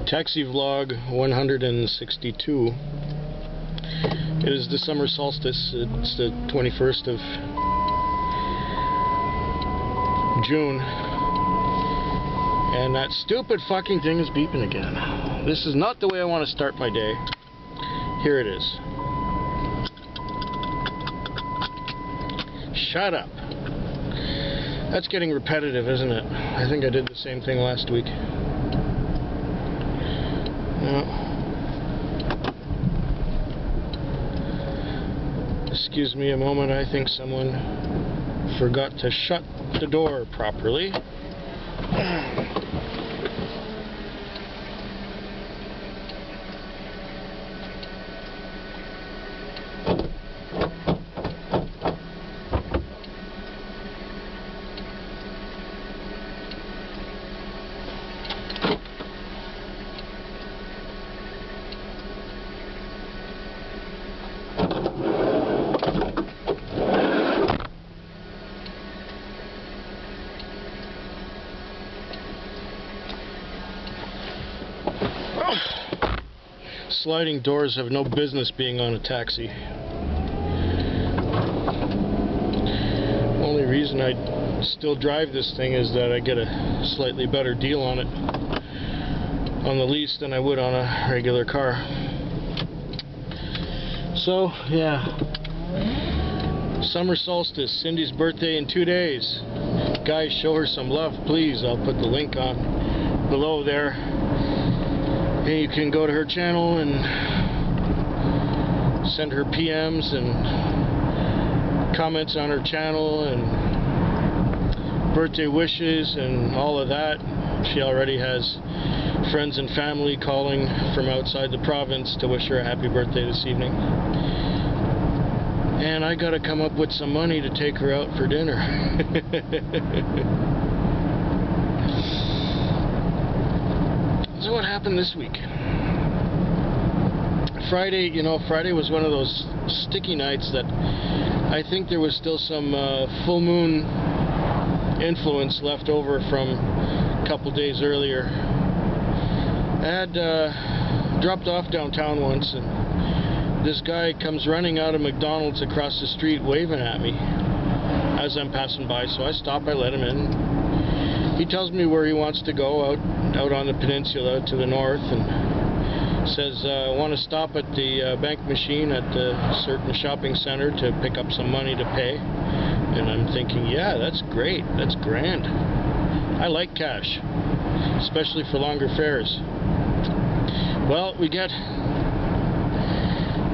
Taxi vlog 162. It is the summer solstice. It's the 21st of June. And that stupid fucking thing is beeping again. This is not the way I want to start my day. Here it is. Shut up. That's getting repetitive, isn't it? I think I did the same thing last week. Excuse me a moment, I think someone forgot to shut the door properly. Sliding doors have no business being on a taxi. Only reason I still drive this thing is that I get a slightly better deal on it on the lease than I would on a regular car. So yeah, summer solstice, Cindy's birthday in 2 days. Guys, show her some love, please. I'll put the link on below there. And you can go to her channel and send her PMs and comments on her channel and birthday wishes and all of that. She already has friends and family calling from outside the province to wish her a happy birthday this evening. And I gotta come up with some money to take her out for dinner. So what happened this week? Friday, Friday was one of those sticky nights that I think there was still some full moon influence left over from a couple days earlier. I had dropped off downtown once, and this guy comes running out of McDonald's across the street waving at me as I'm passing by, so I stop, I let him in. He tells me where he wants to go, out on the peninsula to the north, and says, I want to stop at the bank machine at a certain shopping center to pick up some money to pay. And I'm thinking, yeah, that's great, that's grand. I like cash, especially for longer fares. Well, we get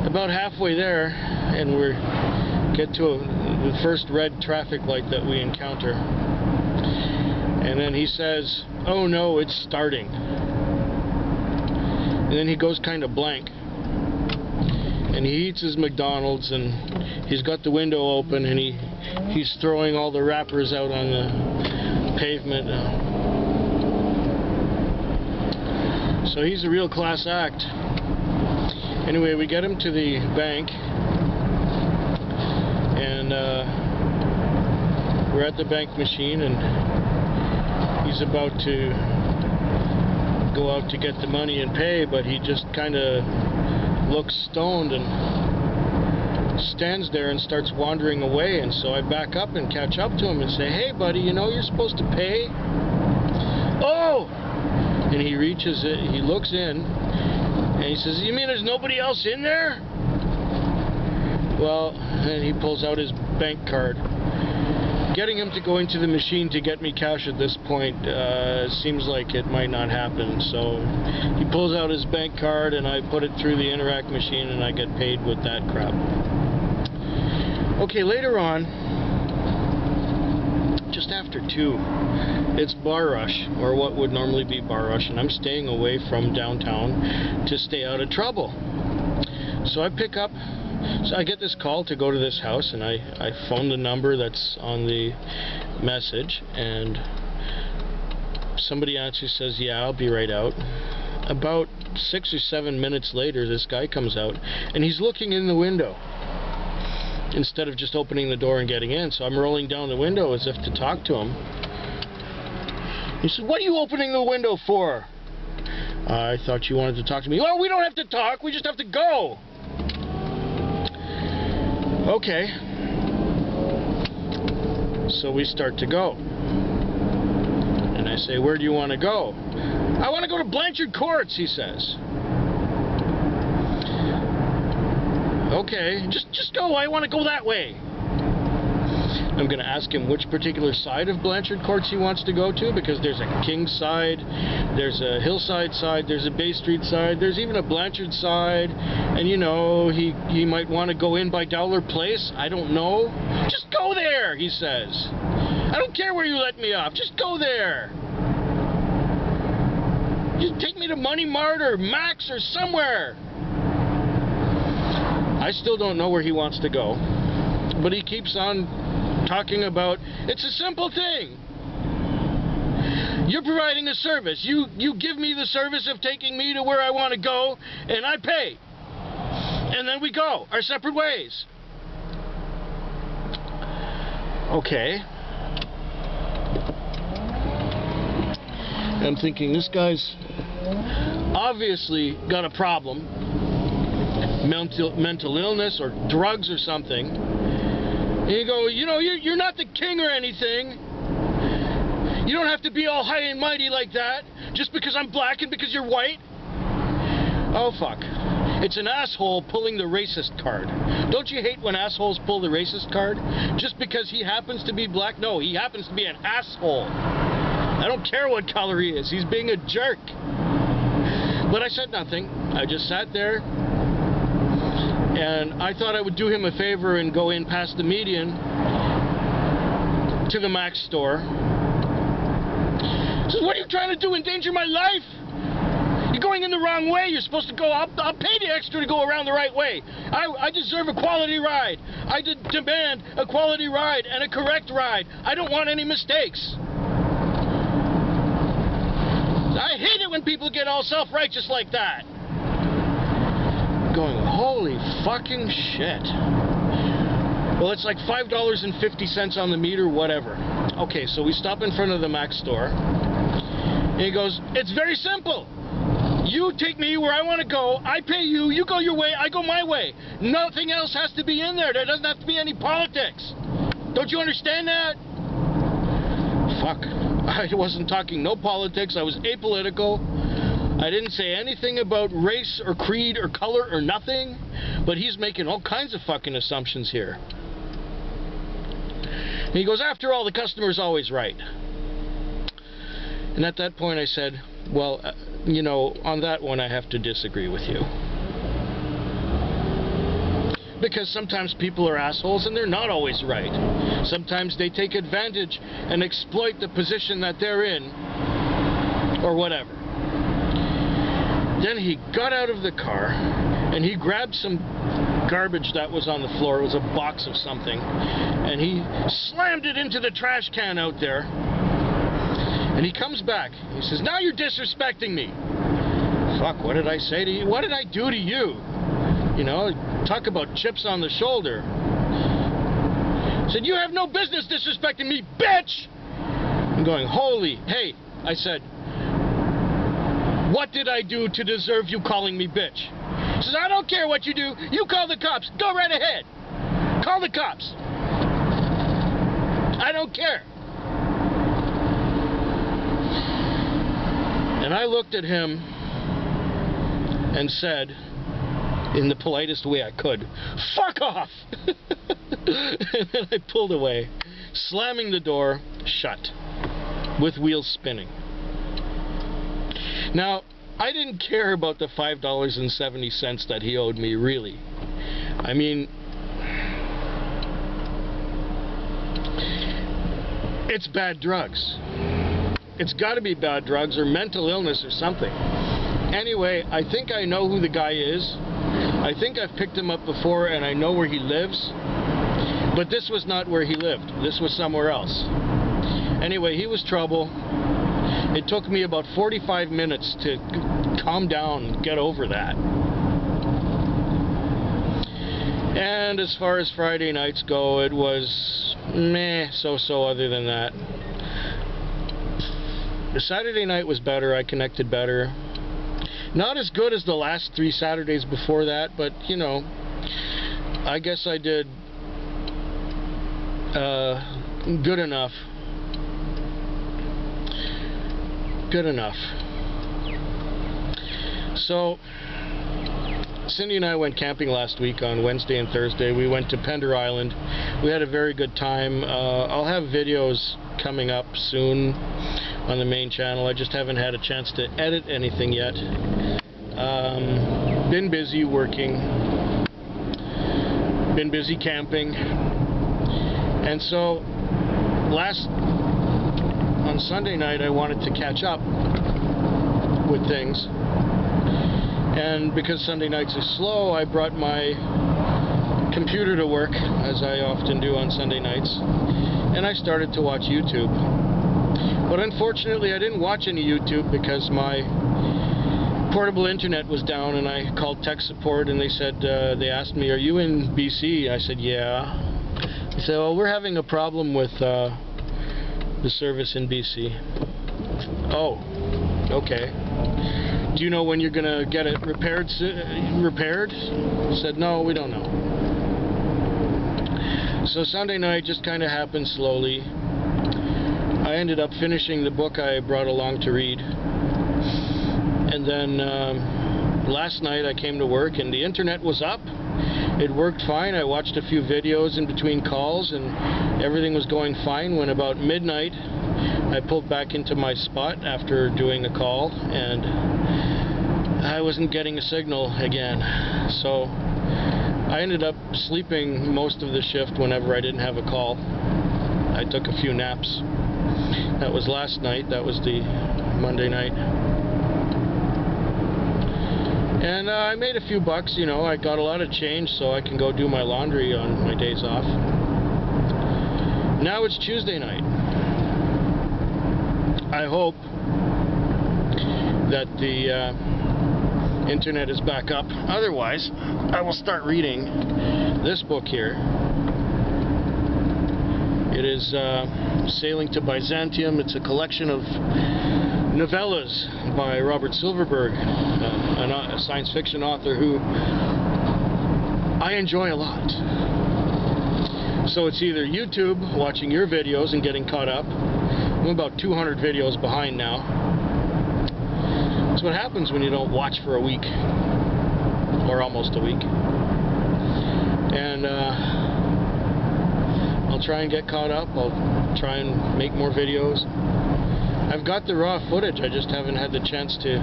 about halfway there, and we get to the first red traffic light that we encounter. And then he says, oh no, it's starting. And then he goes kind of blank. And he eats his McDonald's, and he's got the window open, and he's throwing all the wrappers out on the pavement. So he's a real class act. Anyway, we get him to the bank, and we're at the bank machine, and he's about to go out to get the money and pay, but he just kind of looks stoned and stands there and starts wandering away. And so I back up and catch up to him and say, hey buddy, you're supposed to pay. Oh! And he reaches it, he looks in, and he says, you mean there's nobody else in there? Well, and he pulls out his bank card. Getting him to go into the machine to get me cash at this point seems like it might not happen. So he pulls out his bank card, and I put it through the Interac machine, and I get paid with that crap. Okay, later on, just after 2, it's bar rush, or what would normally be bar rush, and I'm staying away from downtown to stay out of trouble. So I pick up. So I get this call to go to this house, and I phone the number that's on the message, and somebody answers, says, yeah, I'll be right out. About 6 or 7 minutes later, this guy comes out, and he's looking in the window instead of just opening the door and getting in. So I'm rolling down the window as if to talk to him. He said, what are you opening the window for? I thought you wanted to talk to me. Well, we don't have to talk. We just have to go. Okay. So we start to go. And I say, where do you want to go? I want to go to Blanchard Courts, he says. Okay, just go. I want to go that way. I'm going to ask him which particular side of Blanchard Courts he wants to go to, because there's a King side, there's a Hillside side, there's a Bay Street side, there's even a Blanchard side, and you know, he might want to go in by Dowler Place. I don't know. Just go there, he says. I don't care where you let me off. Just go there. Just take me to Money Mart or Max or somewhere. I still don't know where he wants to go, but he keeps on talking about, it's a simple thing. You're providing a service. You give me the service of taking me to where I want to go, and I pay. And then we go our separate ways. Okay. I'm thinking, this guy's obviously got a problem. Mental illness or drugs or something. And you go, you know, you're not the king or anything. You don't have to be all high and mighty like that just because I'm black and because you're white. Oh, fuck. It's an asshole pulling the racist card. Don't you hate when assholes pull the racist card? Just because he happens to be black? No, he happens to be an asshole. I don't care what color he is. He's being a jerk. But I said nothing. I just sat there. And I thought I would do him a favor and go in past the median to the Max store. He says, what are you trying to do? Endanger my life? You're going in the wrong way. You're supposed to go, I'll pay the extra to go around the right way. I deserve a quality ride. I demand a quality ride and a correct ride. I don't want any mistakes. I hate it when people get all self-righteous like that. Going, holy fucking shit. Well, it's like $5.50 on the meter, whatever. Okay, so we stop in front of the Mac store. And he goes, it's very simple. You take me where I want to go, I pay you, you go your way, I go my way. Nothing else has to be in there. There doesn't have to be any politics. Don't you understand that? Fuck. I wasn't talking no politics. I was apolitical. I didn't say anything about race or creed or color or nothing, but he's making all kinds of fucking assumptions here. And he goes, after all, the customer's always right. And at that point I said, well, you know, on that one I have to disagree with you. Because sometimes people are assholes and they're not always right. Sometimes they take advantage and exploit the position that they're in, or whatever. Then he got out of the car and he grabbed some garbage that was on the floor. It was a box of something. And he slammed it into the trash can out there. And he comes back. He says, now you're disrespecting me. Fuck, what did I say to you? What did I do to you? You know, talk about chips on the shoulder. He said, you have no business disrespecting me, bitch! I'm going, holy, hey, I said, what did I do to deserve you calling me bitch? He says, I don't care what you do. You call the cops. Go right ahead. Call the cops. I don't care. And I looked at him and said, in the politest way I could, fuck off! And then I pulled away, slamming the door shut, with wheels spinning. Now, I didn't care about the $5.70 that he owed me, really. I mean, it's bad drugs. It's got to be bad drugs or mental illness or something. Anyway, I think I know who the guy is. I think I've picked him up before and I know where he lives. But this was not where he lived. This was somewhere else. Anyway, he was trouble. It took me about 45 minutes to calm down and get over that. And as far as Friday nights go, it was meh, so-so other than that. The Saturday night was better. I connected better. Not as good as the last 3 Saturdays before that, but you know, I guess I did good enough. Good enough. So, Cindy and I went camping last week on Wednesday and Thursday. We went to Pender Island. We had a very good time. I'll have videos coming up soon on the main channel. I just haven't had a chance to edit anything yet. Been busy working. Been busy camping. And so, on Sunday night I wanted to catch up with things. And because Sunday nights are slow, I brought my computer to work, as I often do on Sunday nights, and I started to watch YouTube. But unfortunately I didn't watch any YouTube because my portable internet was down, and I called tech support and they said, they asked me, "Are you in BC?" I said, "Yeah." They said, "Well, we're having a problem with the service in BC." Oh, okay. "Do you know when you're going to get it repaired? I said, "No, we don't know." So Sunday night just kind of happened slowly. I ended up finishing the book I brought along to read. And then last night I came to work and the internet was up. It worked fine. I watched a few videos in between calls and everything was going fine, when about midnight I pulled back into my spot after doing a call and I wasn't getting a signal again. So I ended up sleeping most of the shift whenever I didn't have a call. I took a few naps. That was last night. That was the Monday night. And I made a few bucks, you know. I got a lot of change so I can go do my laundry on my days off. Now it's Tuesday night. I hope that the internet is back up. Otherwise, I will start reading this book here. It is Sailing to Byzantium. It's a collection of novellas by Robert Silverberg, a science fiction author who I enjoy a lot. So it's either YouTube, watching your videos and getting caught up. I'm about 200 videos behind now. That's what happens when you don't watch for a week, or almost a week. And I'll try and get caught up. I'll try and make more videos. I've got the raw footage, I just haven't had the chance to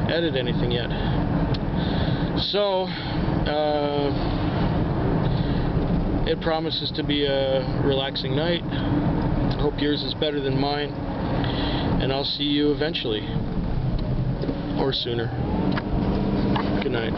edit anything yet. So, it promises to be a relaxing night. I hope yours is better than mine. And I'll see you eventually. Or sooner. Good night.